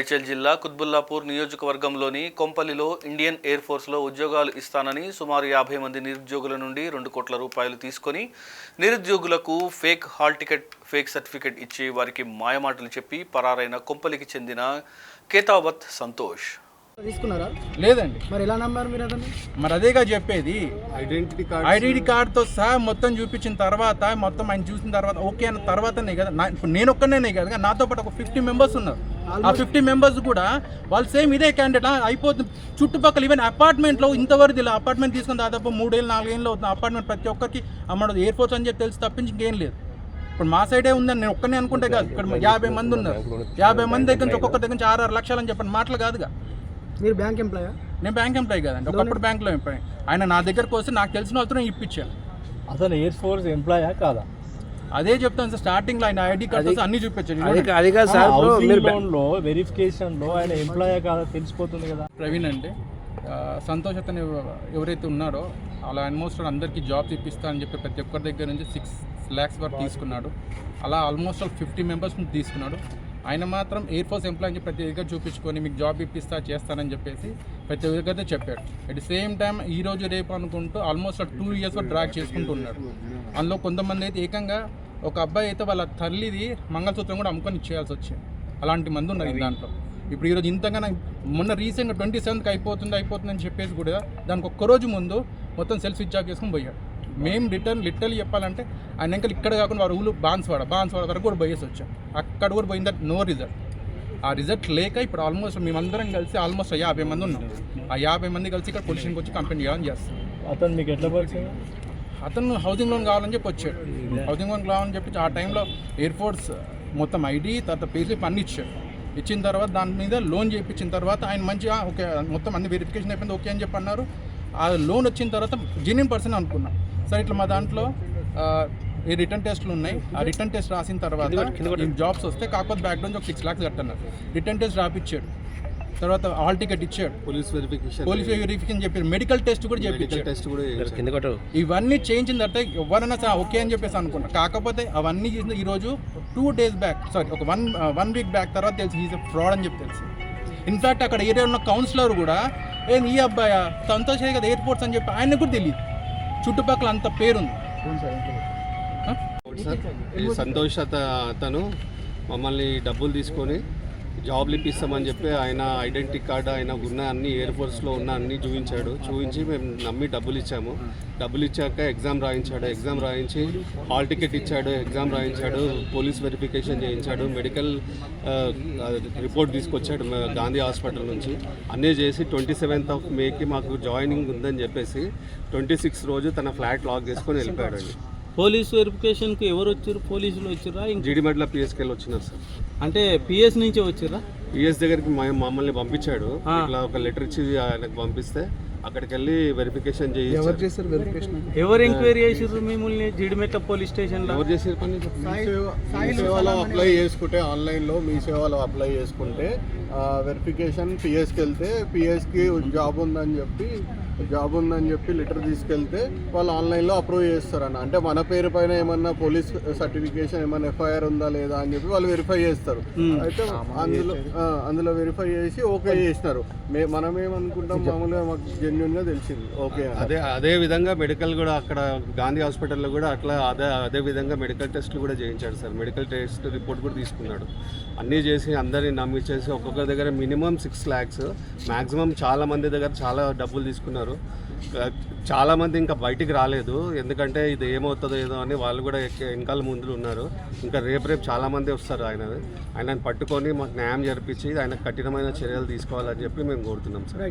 మేడ్చల్ జిల్లా కుత్బుల్లాపూర్ నియోజకవర్గంలోని కొంపల్లిలో Indian air ఫోర్స్లో ఉద్యోగాలు ఇస్తానని సుమారు 50 మంది నిరుద్యోగుల నుండి 2 కోట్ల రూపాయలు తీసుకొని నిరుద్యోగులకు fake hall ticket, fake certificate ఇచ్చి వారికి మాయమాటలు చెప్పి పరారైన కొంపల్లికి చెందిన కేతావత్ సంతోష్. తీసుకున్నారా? లేదండి. మరి ఎలా నమ్మారు మీరు అతన్ని? మరి అదేగా చెప్పేది, ఐడెంటిటీ కార్డ్తో సహా మొత్తం చూపించిన తర్వాత, మొత్తం ఆయన చూసిన తర్వాత ఓకే అన్న తర్వాతనే కదా, ఇప్పుడు నేను ఒక్కనే కదా, నాతో పాటు ఒక 50 మెంబర్స్ ఉన్నారు. ఆ 50 మెంబర్స్ కూడా వాళ్ళు సేమ్ ఇదే క్యాండిడేట్ అయిపోతుంది. చుట్టుపక్కల ఈవెన్ అపార్ట్మెంట్లో ఇంతవరకు ఇలా అపార్ట్మెంట్ తీసుకుని దాదాపు 3 ఏళ్ళు 4 ఏళ్ళు అవుతుంది. అపార్ట్మెంట్ ప్రతి ఒక్కరికి అమ్మడు ఎయిర్ ఫోర్స్ అని చెప్పి తెలిసి తప్పించి ఇంకేం లేదు. ఇప్పుడు మా సైడే ఉందని నేను ఒక్కనే అనుకుంటే కాదు, ఇక్కడ 50 మంది ఉన్నారు. 50 మంది దగ్గర నుంచి ఒక్కొక్క దగ్గర నుంచి 6 లక్షలు అని చెప్పండి మాటలు కాదుగా. మీరు బ్యాంక్ ఎంప్లాయా? నేను బ్యాంక్ ఎంప్లాయీ కదండి, ఒకప్పుడు బ్యాంక్లో ఎంప్లాయీ. ఆయన నా దగ్గరకు వస్తే నాకు తెలిసిన వాళ్ళతో ఇప్పించాను. అసలు ఎయిర్ ఫోర్స్ ఎంప్లాయా కాదా? అదే చెప్తాను సార్, స్టార్టింగ్ లో ఆయన ఐడి కార్డ్స్ అన్ని చూపించాను. లోన్లో వెరిఫికేషన్లో ఆయన ఎంప్లాయా కాదా తెలిసిపోతుంది కదా. ప్రవీణ్ అంటే సంతోష్ అతను ఎవరైతే ఉన్నారో అలా ఆల్మోస్ట్ అందరికీ జాబ్స్ ఇప్పిస్తా అని చెప్పి ప్రతి ఒక్కరి దగ్గర నుంచి 6 lakhs వరకు తీసుకున్నాడు. అలా ఆల్మోస్ట్ 50 మెంబర్స్ నుంచి తీసుకున్నాడు. ఆయన మాత్రం ఎయిర్ ఫోర్స్ ఎంప్లాయ్ అని ప్రతి దగ్గర చూపించుకొని మీకు జాబ్ ఇప్పిస్తా చేస్తానని చెప్పేసి ప్రతి దగ్గర చెప్పాడు. అట్ ది సేమ్ టైం ఈ రోజు రేపు అనుకుంటూ ఆల్మోస్ట్ 2 years వరకు డ్రాగ్ చేసుకుంటూ ఉన్నాడు. అందులో కొంతమంది అయితే ఏకంగా ఒక అబ్బాయి అయితే వాళ్ళ తల్లిది మంగళసూత్రం కూడా అమ్ముకొని ఇచ్చేయాల్సి వచ్చింది. అలాంటి మంది ఉన్నారు దాంట్లో. ఇప్పుడు ఈరోజు ఇంతగానో మొన్న రీసెంట్గా 27th అయిపోతుందని చెప్పేసి కూడా దానికి ఒక్కరోజు ముందు మొత్తం సెల్ఫ్ స్విచ్ ఆఫ్ చేసుకుని పోయాడు. మేము లిటరల్లీ చెప్పాలంటే ఆయన ఇంకా ఇక్కడ కాకుండా వారు ఊళ్ళు బాన్స్వాడ వరకు కూడా పోయేసి వచ్చాం. అక్కడ కూడా పోయిందా నో రిజల్ట్. ఆ రిజల్ట్ లేక ఇప్పుడు ఆల్మోస్ట్ మేమందరం కలిసి ఆల్మోస్ట్ 50 మంది ఉన్నాం. ఆ 50 మంది కలిసి ఇక్కడ పొల్యూషన్కి వచ్చి కంప్లైంట్ చేయాలని చేస్తాం. అతను మీకు ఎట్లా పరిచయం? అతను హౌసింగ్ లోన్ కావాలని చెప్పి వచ్చాడు. హౌసింగ్ లోన్ కావాలని చెప్పి ఆ టైంలో ఎయిర్ ఫోర్స్ మొత్తం ఐడి తర్వాత పేస్లిప్ అన్ని ఇచ్చాడు. ఇచ్చిన తర్వాత దాని మీద లోన్ చేయించిన తర్వాత ఆయన మంచిగా ఓకే మొత్తం అన్ని వెరిఫికేషన్ అయిపోయింది ఓకే అని చెప్పి అన్నారు. ఆ లోన్ వచ్చిన తర్వాత జెన్యూన్ పర్సన్ అనుకున్నాం. సరే ఇట్లా మా దాంట్లో ఈ రిటర్న్ టెస్ట్లు ఉన్నాయి. ఆ రిటర్న్ టెస్ట్ రాసిన తర్వాత జాబ్స్ వస్తే కాకపోతే బ్యాక్గ్రౌండ్ ఒక 6 lakhs కట్టన్నారు. రిటర్న్ టెస్ట్ రాపిచ్చాడు. తర్వాత హాల్ టికెట్ ఇచ్చాడు, పోలీస్ వెరిఫికేషన్ చెప్పారు, మెడికల్ టెస్ట్ కూడా చేయించాడు. ఇవన్నీ చేయించిన తర్వాత ఎవరైనా ఓకే అని చెప్పేసి అనుకున్నా. కాకపోతే అవన్నీ చేసిన ఈరోజు 2 days బ్యాక్ ఒక వన్ వీక్ బ్యాక్ తర్వాత తెలిసి ఈజ్ ఫ్రాడ్ అని చెప్పి తెలిసి. ఇన్ఫ్యాక్ట్ అక్కడ ఏరియా ఉన్న కౌన్సిలర్ కూడా ఈ అబ్బాయి సంతోష్ కదా ఎయిర్ ఫోర్స్ అని చెప్పి ఆయనకు కూడా తెలియదు. చుట్టుపక్కల అంత పేరుంది. సంతోష్ అతను మమ్మల్ని డబ్బులు తీసుకొని జాబ్లు ఇప్పిస్తామని చెప్పి ఆయన ఐడెంటిటీ కార్డు ఆయన ఉన్న అన్ని ఎయిర్ ఫోర్స్లో ఉన్న అన్ని చూపించి మేము నమ్మి డబ్బులు ఇచ్చాము. డబ్బులు ఇచ్చాక ఎగ్జామ్ రాయించి హాల్ టికెట్ ఇచ్చాడు, ఎగ్జామ్ రాయించాడు, పోలీస్ వెరిఫికేషన్ చేయించాడు, మెడికల్ రిపోర్ట్ తీసుకొచ్చాడు గాంధీ హాస్పిటల్ నుంచి. అన్నీ చేసి 27th Mayకి మాకు జాయినింగ్ ఉందని చెప్పేసి 26 రోజు తన ఫ్లాట్ లాక్ చేసుకొని వెళ్ళిపోయాడండి. పోలీస్ వెరిఫికేషన్కి ఎవరు వచ్చారు? పోలీసులు వచ్చిర్రా? జీడిమెట్ల పిఎస్కి వెళ్ళి వచ్చినారు సార్. అంటే పిఎస్ నుంచి వచ్చిర్రా? పిఎస్ దగ్గరికి మమ్మల్ని పంపించాడు. ఇట్లా ఒక లెటర్ ఇచ్చి ఆయనకు పంపిస్తే అక్కడికి వెళ్ళి వెరిఫికేషన్ ఎవరు ఎంక్వైరీ చేసారు మిమ్మల్ని జీడిమెట్ల పోలీస్ స్టేషన్లో? ఎవరు చేసారు పని? మీ సేవలో అప్లై చేసుకుంటే ఆన్లైన్లో మీ సేవలో అప్లై చేసుకుంటే వెరిఫికేషన్ పిఎస్కి వెళ్తే పిఎస్కి జాబ్ ఉందని చెప్పి లెటర్ తీసుకెళ్తే వాళ్ళు ఆన్లైన్లో అప్రూవ్ చేస్తారన్న. అంటే మన పేరు పైన ఏమన్నా పోలీస్ సర్టిఫికేషన్ ఏమన్నా ఎఫ్ఐఆర్ ఉందా లేదా అని చెప్పి వాళ్ళు వెరిఫై చేస్తారు. అయితే అందులో వెరిఫై చేసి ఓకే చేసినారు. మనం ఏమనుకుంటాం మామూలుగా మాకు జెన్యున్గా తెలిసింది ఓకే. అదే విధంగా మెడికల్ కూడా అక్కడ గాంధీ హాస్పిటల్లో కూడా అట్లా అదే విధంగా మెడికల్ టెస్ట్లు కూడా చేయించాడు సార్. మెడికల్ టెస్ట్ రిపోర్ట్ కూడా తీసుకున్నాడు. అన్నీ చేసి అందరినీ నమ్మించేసి ఒక్కొక్కరి దగ్గర మినిమం 6 lakhs, మ్యాక్సిమం చాలా మంది దగ్గర చాలా డబ్బులు తీసుకున్నారు. చాలామంది ఇంకా బయటికి రాలేదు, ఎందుకంటే ఇది ఏమవుతుందో ఏదో అని వాళ్ళు కూడా వెనకాల ముందు ఉన్నారు. ఇంకా రేపు చాలామంది వస్తారు. ఆయనను పట్టుకొని మాకు న్యాయం జరిపించి ఆయన కఠినమైన చర్యలు తీసుకోవాలని చెప్పి మేము కోరుతున్నాం సార్.